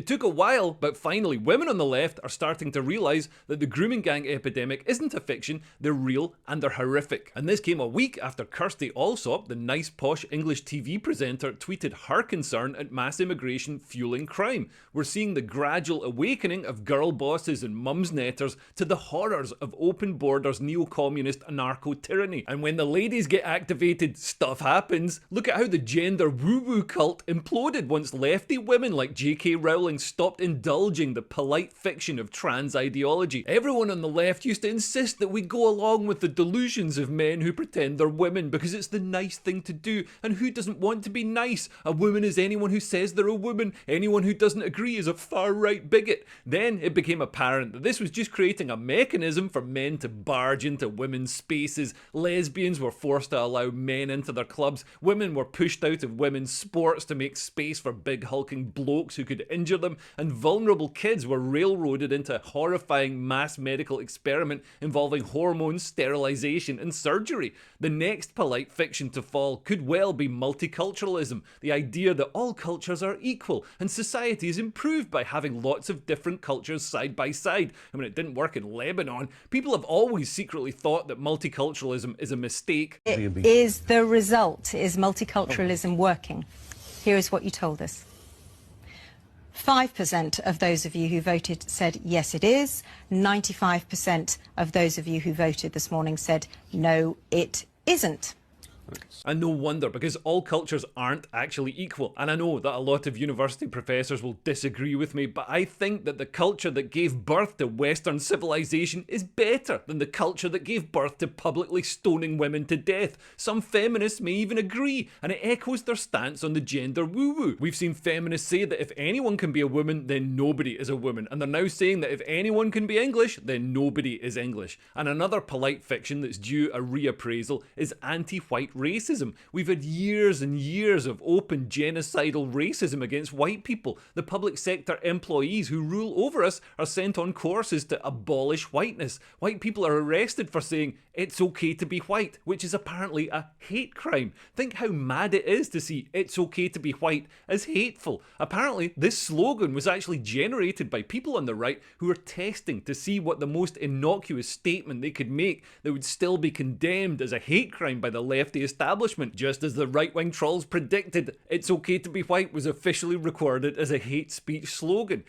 It took a while, but finally women on the left are starting to realise that the grooming gang epidemic isn't a fiction, they're real and they're horrific. And this came a week after Kirsty Allsop, the nice posh English TV presenter, tweeted her concern at mass immigration fueling crime. We're seeing the gradual awakening of girl bosses and mumsnetters to the horrors of open borders neo-communist anarcho-tyranny. And when the ladies get activated, stuff happens. Look at how the gender woo-woo cult imploded once lefty women like J.K. Rowling stopped indulging the polite fiction of trans ideology. Everyone on the left used to insist that we go along with the delusions of men who pretend they're women because it's the nice thing to do, and who doesn't want to be nice? A woman is anyone who says they're a woman. Anyone who doesn't agree is a far-right bigot. Then it became apparent that this was just creating a mechanism for men to barge into women's spaces. Lesbians were forced to allow men into their clubs. Women were pushed out of women's sports to make space for big hulking blokes who could injure them, and vulnerable kids were railroaded into a horrifying mass medical experiment involving hormones, sterilisation and surgery. The next polite fiction to fall could well be multiculturalism, the idea that all cultures are equal and society is improved by having lots of different cultures side by side. I mean, it didn't work in Lebanon. People have always secretly thought that multiculturalism is a mistake. It is the result. Is multiculturalism working? Here is what you told us. 5% of those of you who voted said yes it is. 95% of those of you who voted this morning said no it isn't. And no wonder, because all cultures aren't actually equal. And I know that a lot of university professors will disagree with me, but I think that the culture that gave birth to Western civilization is better than the culture that gave birth to publicly stoning women to death. Some feminists may even agree, and it echoes their stance on the gender woo-woo. We've seen feminists say that if anyone can be a woman, then nobody is a woman. And they're now saying that if anyone can be English, then nobody is English. And another polite fiction that's due a reappraisal is anti-white racism. We've had years and years of open genocidal racism against white people. The public sector employees who rule over us are sent on courses to abolish whiteness. White people are arrested for saying it's okay to be white, which is apparently a hate crime. Think how mad it is to see it's okay to be white as hateful. Apparently this slogan was actually generated by people on the right who were testing to see what the most innocuous statement they could make that would still be condemned as a hate crime by the lefty establishment. Just as the right-wing trolls predicted, it's okay to be white was officially recorded as a hate speech slogan.